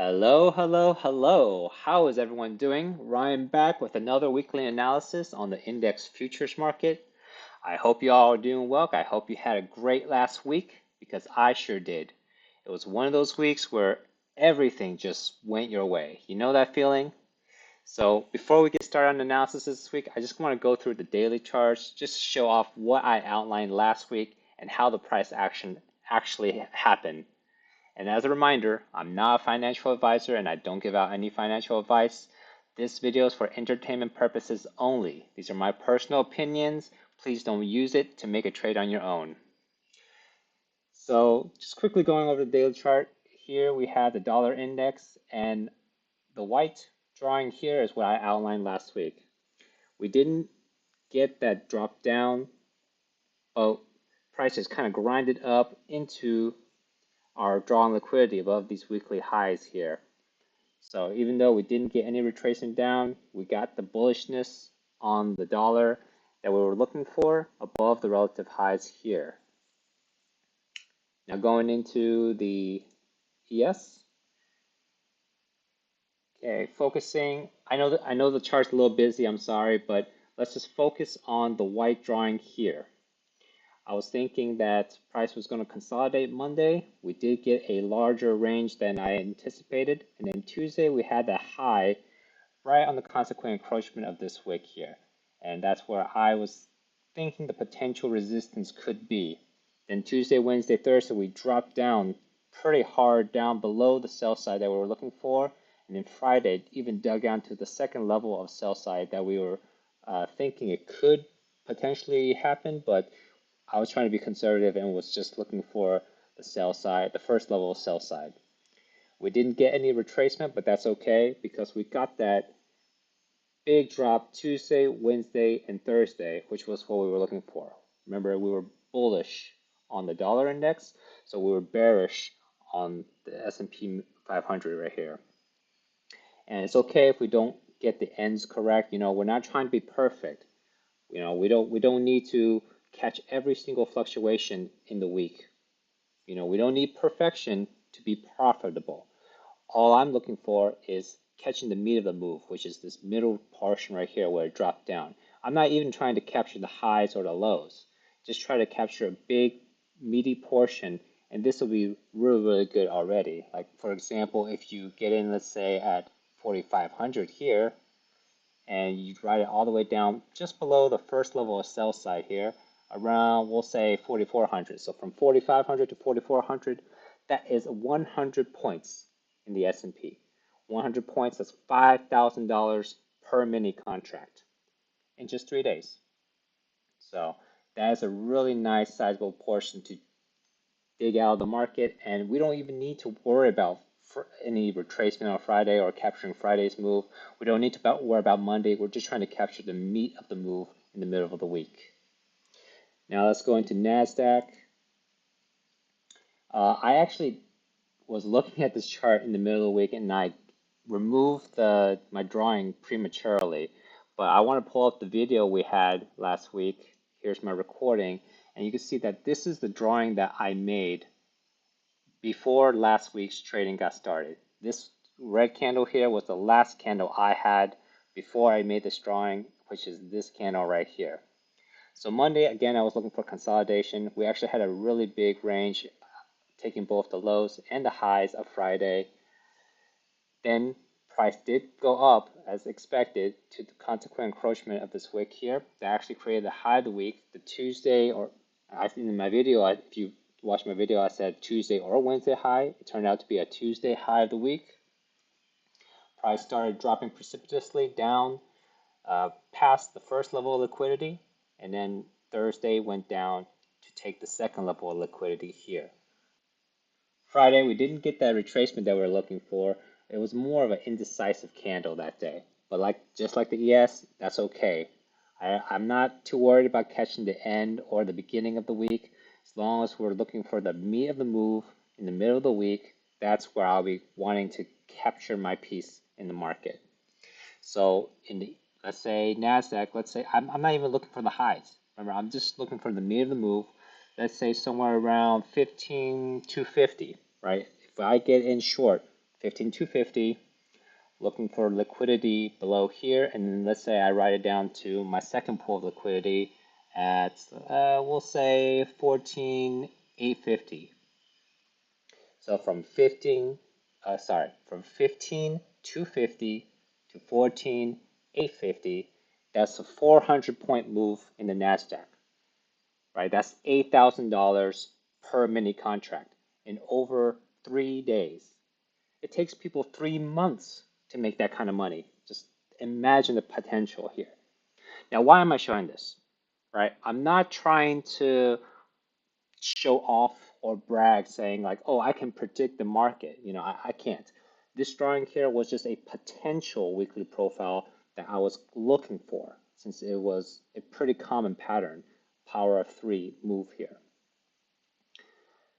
Hello, hello, hello. How is everyone doing? Ryan back with another weekly analysis on the index futures market. I hope you all are doing well. I hope you had a great last week because I sure did. It was one of those weeks where everything just went your way. You know that feeling? So before we get started on the analysis this week, I just want to go through the daily charts just to show off what I outlined last week and how the price action actually happened. And as a reminder, I'm not a financial advisor and I don't give out any financial advice. This video is for entertainment purposes only. These are my personal opinions. Please don't use it to make a trade on your own. So just quickly going over the daily chart, here we have the dollar index, and the white drawing here is what I outlined last week. We didn't get that drop down, but prices kind of grinded up into our drawing liquidity above these weekly highs here. So even though we didn't get any retracement down, we got the bullishness on the dollar that we were looking for above the relative highs here. Now going into the ES. Okay, focusing. I know the chart's a little busy, I'm sorry, but let's just focus on the white drawing here. I was thinking that price was going to consolidate Monday. We did get a larger range than I anticipated. And then Tuesday, we had that high right on the consequent encroachment of this wick here. And that's where I was thinking the potential resistance could be. Then Tuesday, Wednesday, Thursday, we dropped down pretty hard down below the sell side that we were looking for. And then Friday, it even dug down to the second level of sell side that we were thinking it could potentially happen, but I was trying to be conservative and was just looking for the sell side, the first level of sell side. We didn't get any retracement, but that's okay because we got that big drop Tuesday, Wednesday, and Thursday, which was what we were looking for. Remember, we were bullish on the dollar index, so we were bearish on the S&P 500 right here. And it's okay if we don't get the ends correct. We're not trying to be perfect. We don't need to catch every single fluctuation in the week. We don't need perfection to be profitable. All I'm looking for is catching the meat of the move, which is this middle portion right here where it dropped down. I'm not even trying to capture the highs or the lows. Just try to capture a big meaty portion, and this will be really, really good already. Like for example, if you get in, let's say at 4,500 here, and you ride it all the way down just below the first level of sell side here, around, we'll say 4,400. So from 4,500 to 4,400, that is 100 points in the S&P. 100 points, that's $5,000 per mini contract in just 3 days. So that is a really nice sizable portion to dig out of the market, and we don't even need to worry about any retracement on Friday or capturing Friday's move. We don't need to worry about Monday. We're just trying to capture the meat of the move in the middle of the week. Now let's go into Nasdaq. I actually was looking at this chart in the middle of the week and I removed my drawing prematurely, but I want to pull up the video we had last week. Here's my recording, and you can see that this is the drawing that I made before last week's trading got started. This red candle here was the last candle I had before I made this drawing, which is this candle right here. So Monday, again, I was looking for consolidation. We actually had a really big range, taking both the lows and the highs of Friday. Then price did go up as expected to the consequent encroachment of this wick here. That actually created the high of the week. The Tuesday, or I think in my video, if you watch my video, I said Tuesday or Wednesday high. It turned out to be a Tuesday high of the week. Price started dropping precipitously down past the first level of liquidity, and then Thursday went down to take the second level of liquidity here. Friday, we didn't get that retracement that we were looking for. It was more of an indecisive candle that day. But just like the ES, that's okay. I'm not too worried about catching the end or the beginning of the week. As long as we're looking for the meat of the move in the middle of the week, that's where I'll be wanting to capture my piece in the market. So let's say Nasdaq, let's say I'm not even looking for the highs. Remember, I'm just looking for the meat of the move. Let's say somewhere around 15,250, right? If I get in short 15,250, looking for liquidity below here, and then let's say I write it down to my second pool of liquidity at, we'll say 14,850. So from 15,250 to 14,850, that's a 400-point move in the Nasdaq, right? That's $8,000 per mini contract in over 3 days. It takes people 3 months to make that kind of money. Just imagine the potential here. Now, why am I showing this? Right? I'm not trying to show off or brag saying like, oh, I can predict the market. I can't. This drawing here was just a potential weekly profile that I was looking for since it was a pretty common pattern, power of three move here.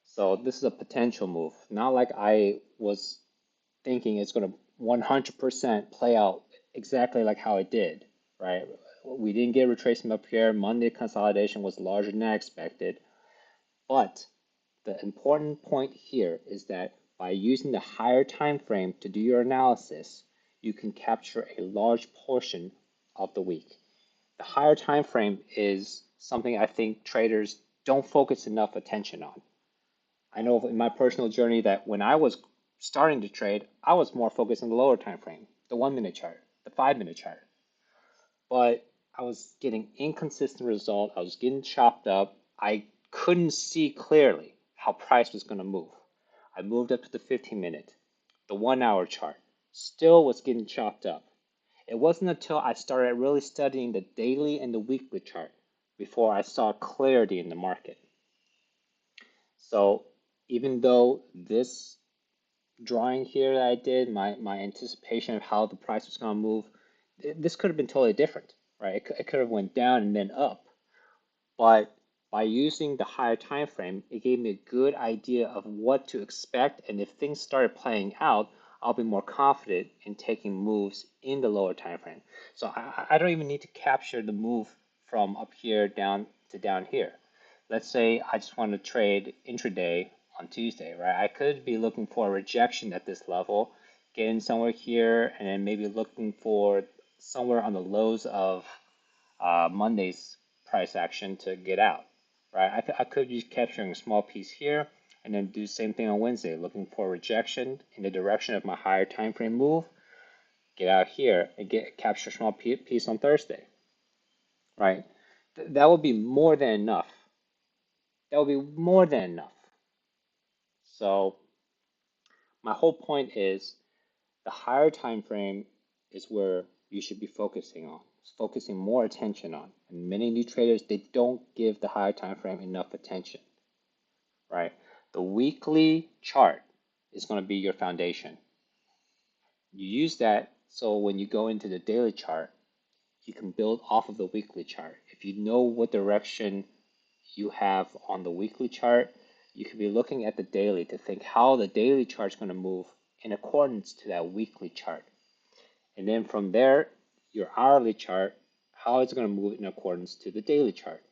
So this is a potential move, not like I was thinking it's going to 100% play out exactly like how it did, right? We didn't get retracement up here. Monday consolidation was larger than I expected. But the important point here is that by using the higher time frame to do your analysis, you can capture a large portion of the week. The higher time frame is something I think traders don't focus enough attention on. I know in my personal journey that when I was starting to trade, I was more focused on the lower time frame, the 1 minute chart, the 5 minute chart. But I was getting inconsistent results. I was getting chopped up. I couldn't see clearly how price was going to move. I moved up to the 15-minute, the 1 hour chart, still was getting chopped up. It wasn't until I started really studying the daily and the weekly chart before I saw clarity in the market. So even though this drawing here that I did, my anticipation of how the price was going to move, this could have been totally different, right? It could have went down and then up. But by using the higher time frame, it gave me a good idea of what to expect. And if things started playing out, I'll be more confident in taking moves in the lower time frame. So I don't even need to capture the move from up here down to down here. Let's say I just want to trade intraday on Tuesday, right? I could be looking for a rejection at this level, getting somewhere here, and then maybe looking for somewhere on the lows of Monday's price action to get out, right? I could be capturing a small piece here and then do the same thing on Wednesday, looking for rejection in the direction of my higher time frame move, get out here and capture a small piece on Thursday, right? That would be more than enough. That would be more than enough. So my whole point is the higher time frame is where you should be focusing on, focusing more attention on. And many new traders, they don't give the higher time frame enough attention, right? The weekly chart is going to be your foundation. You use that so when you go into the daily chart, you can build off of the weekly chart. If you know what direction you have on the weekly chart, you could be looking at the daily to think how the daily chart is going to move in accordance to that weekly chart. And then from there, your hourly chart, how it's going to move in accordance to the daily chart.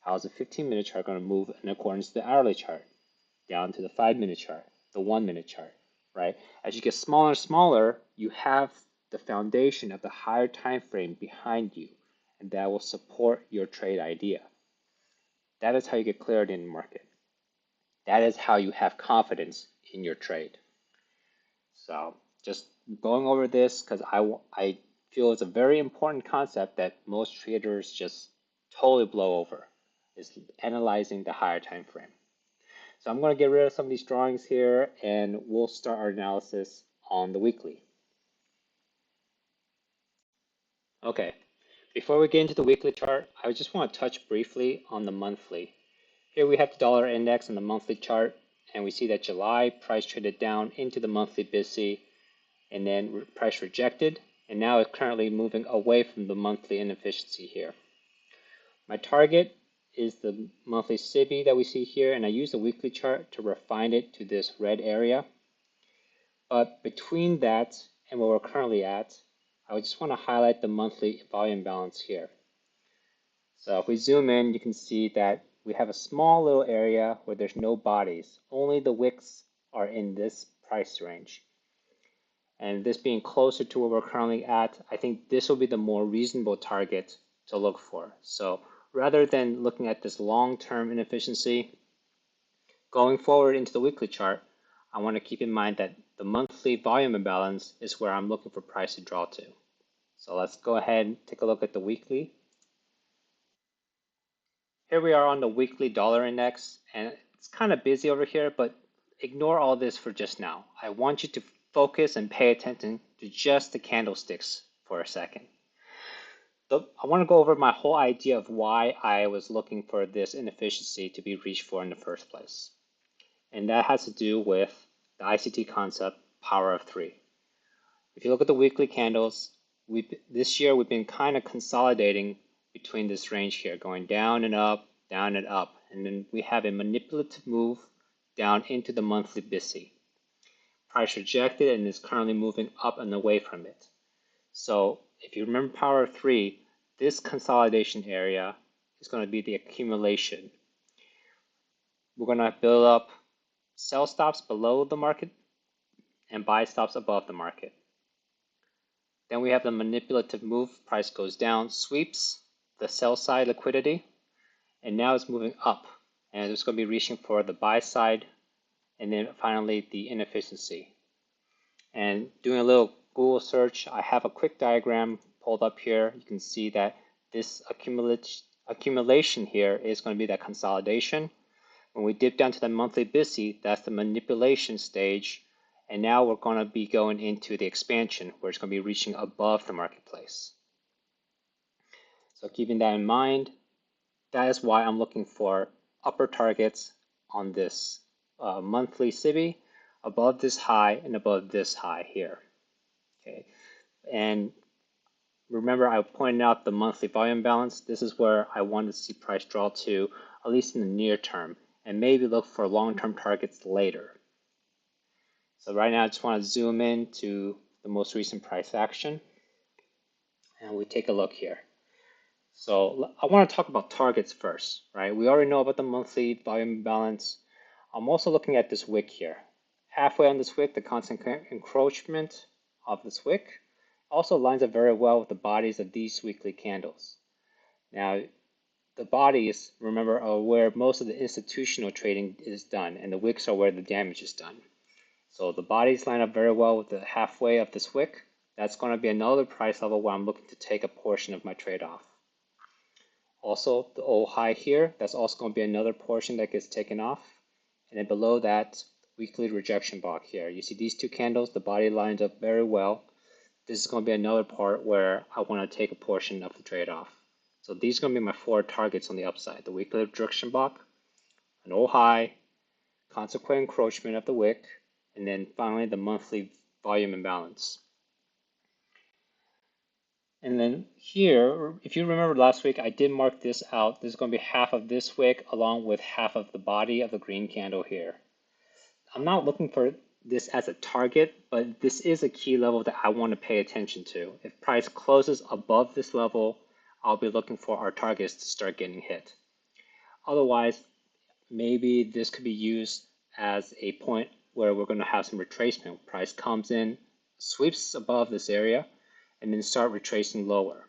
How is the 15-minute chart going to move in accordance to the hourly chart? Down to the 5-minute chart, the 1 minute chart, right? As you get smaller and smaller, you have the foundation of the higher time frame behind you, and that will support your trade idea. That is how you get clarity in the market. That is how you have confidence in your trade. So just going over this because I feel it's a very important concept that most traders just totally blow over, is analyzing the higher time frame. So I'm going to get rid of some of these drawings here and we'll start our analysis on the weekly. Okay, before we get into the weekly chart, I just want to touch briefly on the monthly. Here we have the dollar index on the monthly chart, and we see that July price traded down into the monthly BSC and then price rejected, and now it's currently moving away from the monthly inefficiency here. My target is the monthly SIBI that we see here, and I use the weekly chart to refine it to this red area. But between that and where we're currently at, I just want to highlight the monthly volume balance here. So if we zoom in, you can see that we have a small little area where there's no bodies. Only the wicks are in this price range. And this being closer to where we're currently at, I think this will be the more reasonable target to look for. So rather than looking at this long-term inefficiency, going forward into the weekly chart, I want to keep in mind that the monthly volume imbalance is where I'm looking for price to draw to. So let's go ahead and take a look at the weekly. Here we are on the weekly dollar index, and it's kind of busy over here, but ignore all this for just now. I want you to focus and pay attention to just the candlesticks for a second. So I want to go over my whole idea of why I was looking for this inefficiency to be reached for in the first place. And that has to do with the ICT concept, power of three. If you look at the weekly candles, this year we've been kind of consolidating between this range here, going down and up, and then we have a manipulative move down into the monthly BISI. Price rejected and is currently moving up and away from it. So if you remember power of three, this consolidation area is going to be the accumulation. We're going to build up sell stops below the market and buy stops above the market. Then we have the manipulative move, price goes down, sweeps the sell side liquidity, and now it's moving up, and it's going to be reaching for the buy side, and then finally the inefficiency. And doing a little Google search, I have a quick diagram pulled up here. You can see that this accumulation here is going to be that consolidation. When we dip down to the monthly BISI, that's the manipulation stage. And now we're going to be going into the expansion where it's going to be reaching above the marketplace. So keeping that in mind, that is why I'm looking for upper targets on this monthly CIBI above this high and above this high here. Okay, and remember I pointed out the monthly volume balance. This is where I want to see price draw to, at least in the near term, and maybe look for long-term targets later. So right now I just want to zoom in to the most recent price action, and we take a look here. So I want to talk about targets first, right? We already know about the monthly volume balance. I'm also looking at this wick here. Halfway on this wick, the constant encroachment of this wick also lines up very well with the bodies of these weekly candles. Now, the bodies, remember, are where most of the institutional trading is done, and the wicks are where the damage is done. So the bodies line up very well with the halfway of this wick. That's going to be another price level where I'm looking to take a portion of my trade off. Also, the old high here, that's also going to be another portion that gets taken off. And then below that, weekly rejection block here. You see these two candles, the body lines up very well. This is going to be another part where I want to take a portion of the trade off. So these are going to be my four targets on the upside. The weekly rejection block, an old high, consequent encroachment of the wick, and then finally the monthly volume imbalance. And then here, if you remember last week, I did mark this out. This is going to be half of this wick along with half of the body of the green candle here. I'm not looking for this as a target, but this is a key level that I want to pay attention to. If price closes above this level, I'll be looking for our targets to start getting hit. Otherwise, maybe this could be used as a point where we're going to have some retracement. Price comes in, sweeps above this area, and then start retracing lower.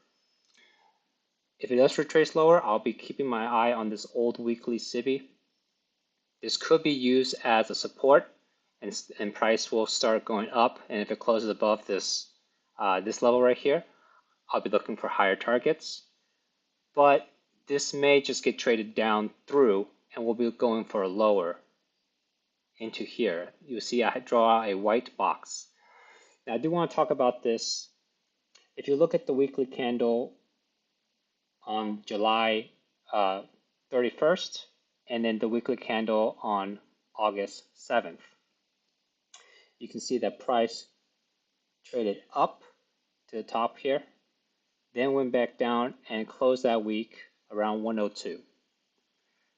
If it does retrace lower, I'll be keeping my eye on this old weekly CIBI. This could be used as a support, and price will start going up. And if it closes above this this level right here, I'll be looking for higher targets. But this may just get traded down through, and we'll be going for a lower into here. You see I draw a white box. Now I do want to talk about this. If you look at the weekly candle on July 31st, and then the weekly candle on August 7th, you can see that price traded up to the top here, then went back down and closed that week around 102.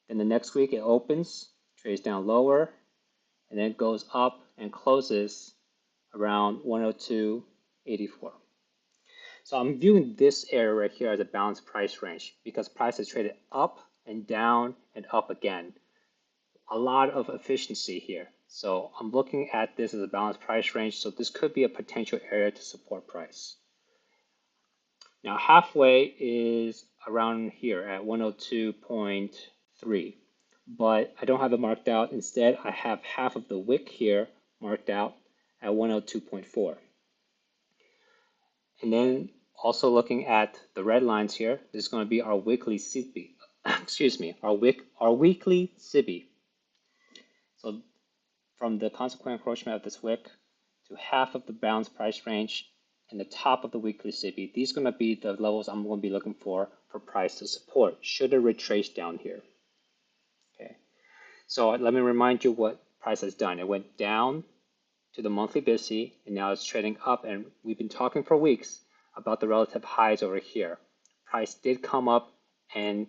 Then the next week it opens, trades down lower, and then goes up and closes around 102.84. So I'm viewing this area right here as a balanced price range because price has traded up and down and up again. A lot of efficiency here. So I'm looking at this as a balanced price range. So this could be a potential area to support price. Now halfway is around here at 102.3, but I don't have it marked out. Instead, I have half of the wick here marked out at 102.4. And then also looking at the red lines here, this is going to be our weekly SIBI. Excuse me, our weekly SIBI. So from the consequent encroachment of this wick to half of the balanced price range and the top of the weekly SIBI, these are going to be the levels I'm going to be looking for price to support should it retrace down here. Okay, so let me remind you what price has done. It went down to the monthly BISI and now it's trading up, and we've been talking for weeks about the relative highs over here. Price did come up and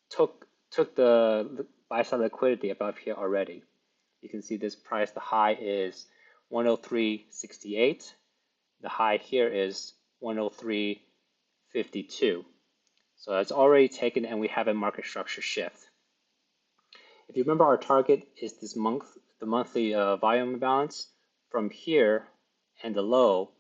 took the buy side liquidity above here already. You can see this price, the high is 103.68. The high here is 103.52. So that's already taken, and we have a market structure shift. If you remember, our target is this month, the monthly volume imbalance. From here and the low,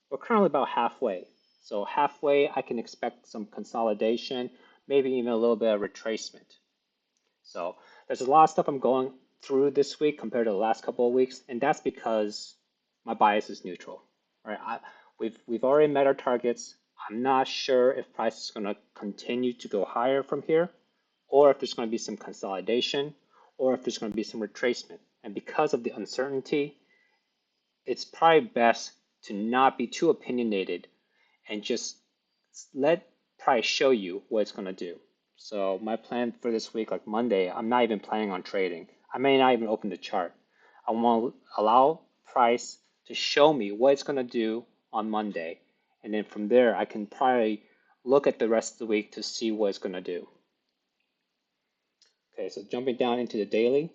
we're currently about halfway. So halfway, I can expect some consolidation, maybe even a little bit of retracement. So there's a lot of stuff I'm going through this week compared to the last couple of weeks, and that's because my bias is neutral. Right? We've already met our targets. I'm not sure if price is going to continue to go higher from here, or if there's going to be some consolidation, or if there's going to be some retracement. And because of the uncertainty, it's probably best to not be too opinionated and just let price show you what it's going to do. So my plan for this week, like Monday, I'm not even planning on trading. I may not even open the chart. I want to allow price to show me what it's going to do on Monday. And then from there, I can probably look at the rest of the week to see what it's going to do. Okay, so jumping down into the daily.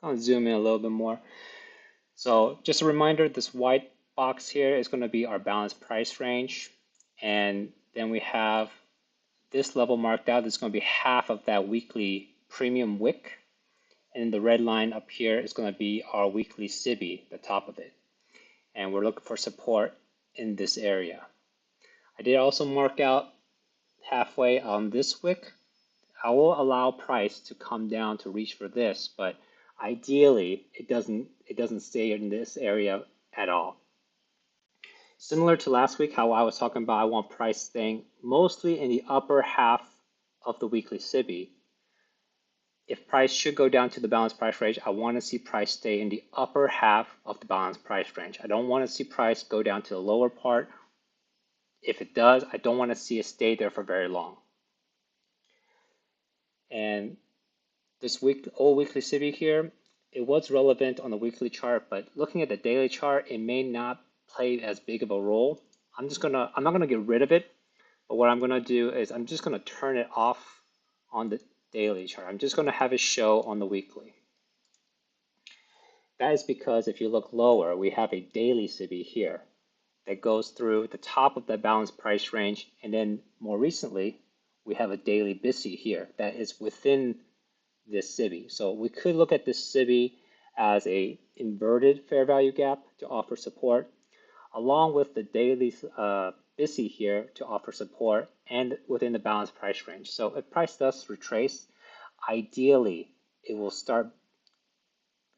I'll zoom in a little bit more. So just a reminder, this white box here is going to be our balanced price range. And then we have this level marked out. It's going to be half of that weekly premium wick. And the red line up here is going to be our weekly SIBI, the top of it. And we're looking for support in this area. I did also mark out halfway on this wick. I will allow price to come down to reach for this, but ideally it doesn't stay in this area at all. Similar to last week, how I was talking about, I want price staying mostly in the upper half of the weekly SIBI. If price should go down to the balanced price range, I want to see price stay in the upper half of the balanced price range. I don't want to see price go down to the lower part. If it does, I don't want to see it stay there for very long. And this old weekly SIBI here, it was relevant on the weekly chart, but looking at the daily chart, it may not play as big of a role. I'm not gonna get rid of it, but what I'm gonna do is I'm just gonna turn it off on the daily chart. I'm just gonna have it show on the weekly. That is because if you look lower, we have a daily SIBI here that goes through the top of the balanced price range, and then more recently, we have a daily BISI here that is within this SIBI. So we could look at this SIBI as a inverted fair value gap to offer support, along with the daily BISI here to offer support and within the balanced price range. So if price does retrace, ideally it will start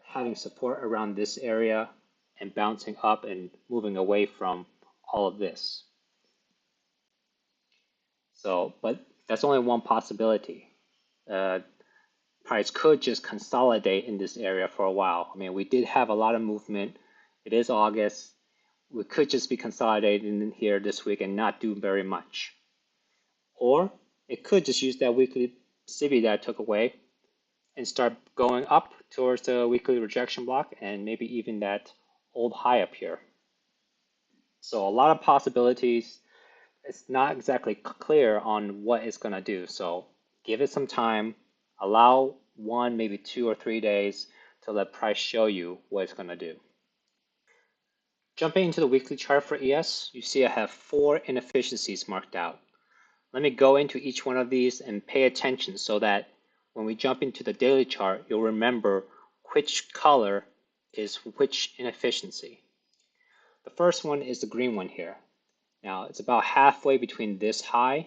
having support around this area and bouncing up and moving away from all of this. So, but that's only one possibility. Price could just consolidate in this area for a while. I mean, we did have a lot of movement. It is August. We could just be consolidating in here this week and not do very much. Or it could just use that weekly SIBI that I took away and start going up towards the weekly rejection block and maybe even that old high up here. So a lot of possibilities. It's not exactly clear on what it's going to do. So give it some time. Allow 1, maybe 2 or 3 days to let price show you what it's going to do. Jumping into the weekly chart for ES, you see I have 4 inefficiencies marked out. Let me go into each one of these and pay attention so that when we jump into the daily chart, you'll remember which color is which inefficiency. The first one is the green one here. Now, it's about halfway between this high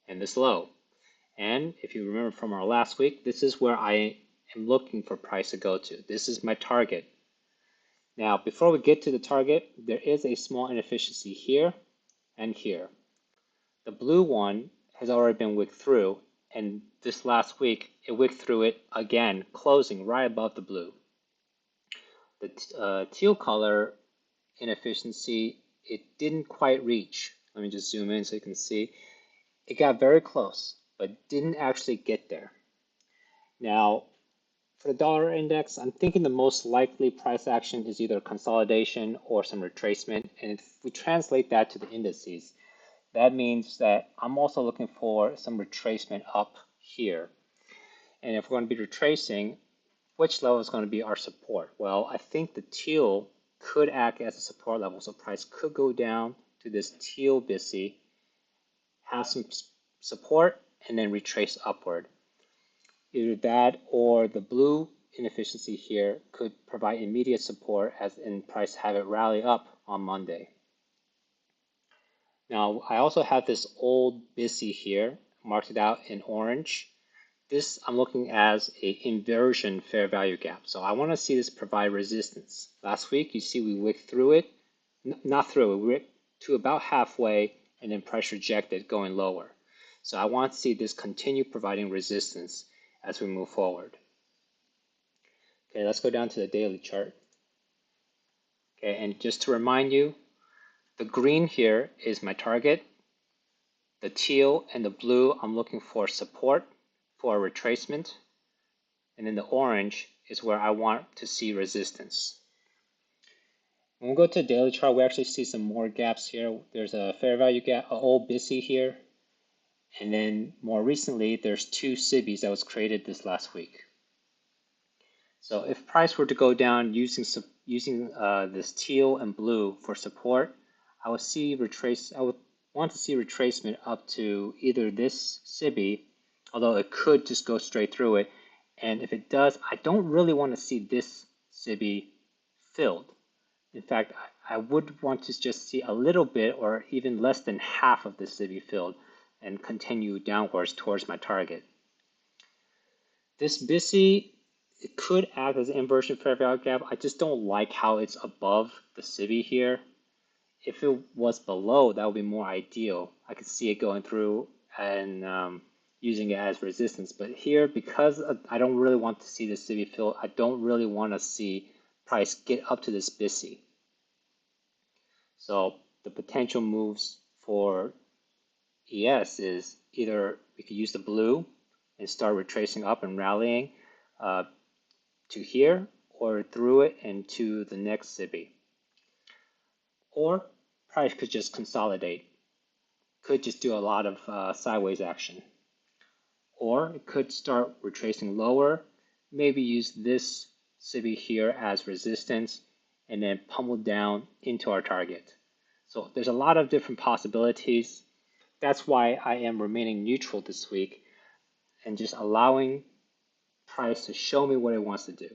and this low. And if you remember from our last week, this is where I am looking for price to go to. This is my target. Now, before we get to the target, there is a small inefficiency here and here. The blue one has already been wicked through, and this last week, it wicked through it again, closing right above the blue. The teal color inefficiency, it didn't quite reach. Let me just zoom in so you can see. It got very close, but didn't actually get there. Now, for the dollar index, I'm thinking the most likely price action is either consolidation or some retracement. And if we translate that to the indices, that means that I'm also looking for some retracement up here. And if we're going to be retracing, which level is going to be our support? Well, I think the teal could act as a support level. So price could go down to this teal BISI, have some support, and then retrace upward. Either that or the blue inefficiency here could provide immediate support as in price have it rally up on Monday. Now, I also have this old BISI here, marked it out in orange. This I'm looking as an inversion fair value gap. So I want to see this provide resistance. Last week, you see we wicked through it, not through it, we wicked to about halfway and then price rejected going lower. So I want to see this continue providing resistance as we move forward. Okay, let's go down to the daily chart. Okay, and just to remind you, the green here is my target. The teal and the blue, I'm looking for support for a retracement. And then the orange is where I want to see resistance. When we go to the daily chart, we actually see some more gaps here. There's a fair value gap, an old BISI here. And then more recently, there's two SIBIs that was created this last week. So if price were to go down using this teal and blue for support, I would want to see retracement up to either this SIBI, although it could just go straight through it. And if it does, I don't really want to see this SIBI filled. In fact, I would want to just see a little bit or even less than half of the SIBI filled and continue downwards towards my target. This BISI, it could act as an inversion fair value gap. I just don't like how it's above the SIBI here. If it was below, that would be more ideal. I could see it going through and using it as resistance. But here, because I don't really want to see the SIBI fill, I don't really want to see price get up to this BISI. So the potential moves for ES is either we could use the blue and start retracing up and rallying to here, or through it and to the next SIBI. Or price could just consolidate, could just do a lot of sideways action. Or it could start retracing lower, maybe use this SIBI here as resistance, and then pummel down into our target. So there's a lot of different possibilities. That's why I am remaining neutral this week and just allowing price to show me what it wants to do.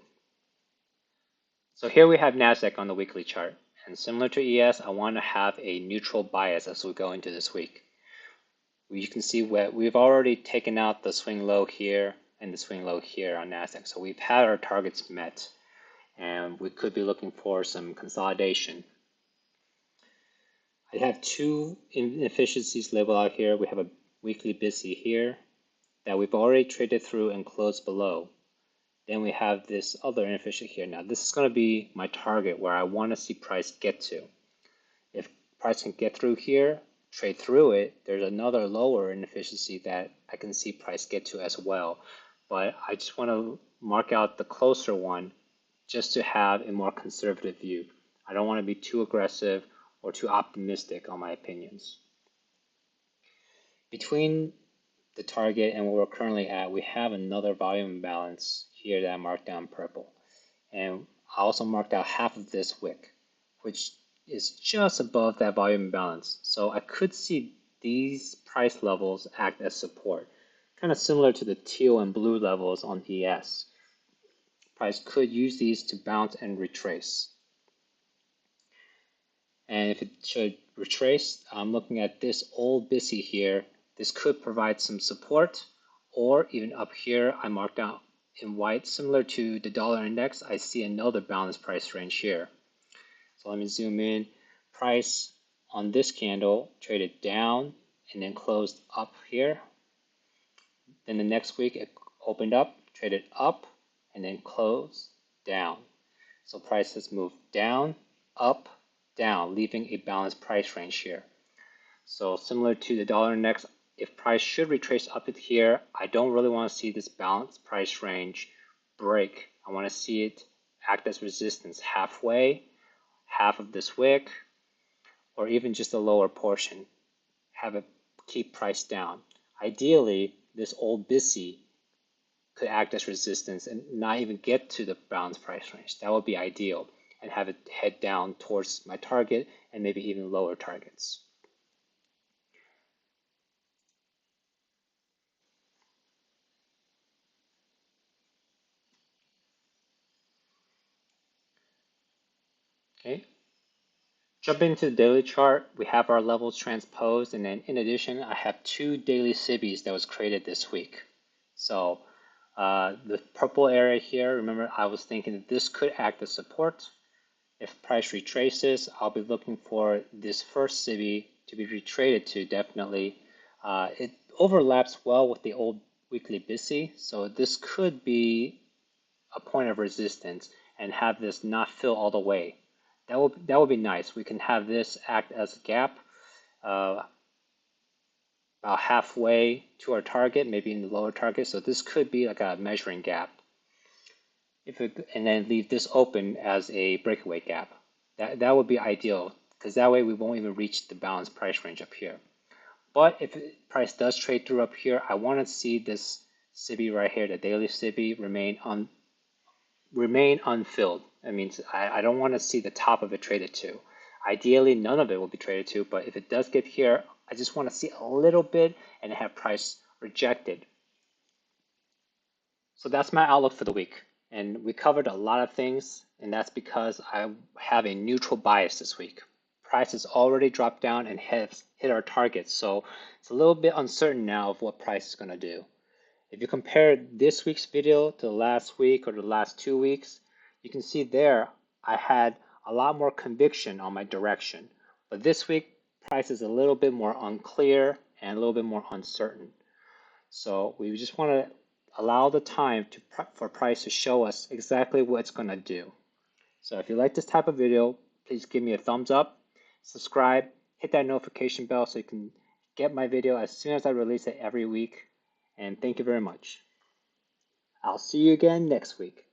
So here we have Nasdaq on the weekly chart. And similar to ES, I want to have a neutral bias as we go into this week. You can see we've already taken out the swing low here and the swing low here on Nasdaq. So we've had our targets met, and we could be looking for some consolidation. I have two inefficiencies labeled out here. We have a weekly BISI here that we've already traded through and closed below. Then we have this other inefficiency here. Now this is going to be my target where I want to see price get to. If price can get through here, trade through it, there's another lower inefficiency that I can see price get to as well. But I just want to mark out the closer one just to have a more conservative view. I don't want to be too aggressive or too optimistic on my opinions. Between the target and where we're currently at, we have another volume imbalance here that I marked down purple. And I also marked out half of this wick, which is just above that volume imbalance. So I could see these price levels act as support. kind of similar to the teal and blue levels on ES. Price could use these to bounce and retrace. And if it should retrace, I'm looking at this old BISI here. This could provide some support, or even up here, I marked out in white, similar to the dollar index, I see another balanced price range here. So let me zoom in. Price on this candle traded down and then closed up here. Then the next week it opened up, traded up, and then closed down. So price has moved down, up, down, leaving a balanced price range here. So similar to the dollar index, if price should retrace up here, I don't really want to see this balanced price range break. I want to see it act as resistance halfway, half of this wick, or even just a lower portion. Have it keep price down. Ideally, this old BISI could act as resistance and not even get to the balanced price range. That would be ideal, and have it head down towards my target and maybe even lower targets. Okay. Jumping into the daily chart, we have our levels transposed, and then in addition, I have two daily SIBIs that was created this week. So the purple area here, remember I was thinking that this could act as support. If price retraces, I'll be looking for this first SIBI to be retraded to definitely. It overlaps well with the old weekly BISI, so this could be a point of resistance and have this not fill all the way. That would be nice. We can have this act as a gap about halfway to our target, maybe in the lower target. So this could be like a measuring gap. And then leave this open as a breakaway gap. That would be ideal, because that way we won't even reach the balanced price range up here. But if price does trade through up here, I want to see this SIBI right here, the daily SIBI, remain unfilled. That means I don't want to see the top of it traded to. Ideally, none of it will be traded to, but if it does get here, I just want to see a little bit and have price rejected. So that's my outlook for the week. And we covered a lot of things, and that's because I have a neutral bias this week. Price has already dropped down and has hit our targets, so it's a little bit uncertain now of what price is going to do. If you compare this week's video to the last week or the last 2 weeks, you can see there I had a lot more conviction on my direction. But this week, price is a little bit more unclear and a little bit more uncertain. So we just want to allow the time for price to show us exactly what it's going to do. So if you like this type of video, please give me a thumbs up, subscribe, hit that notification bell so you can get my video as soon as I release it every week. And thank you very much. I'll see you again next week.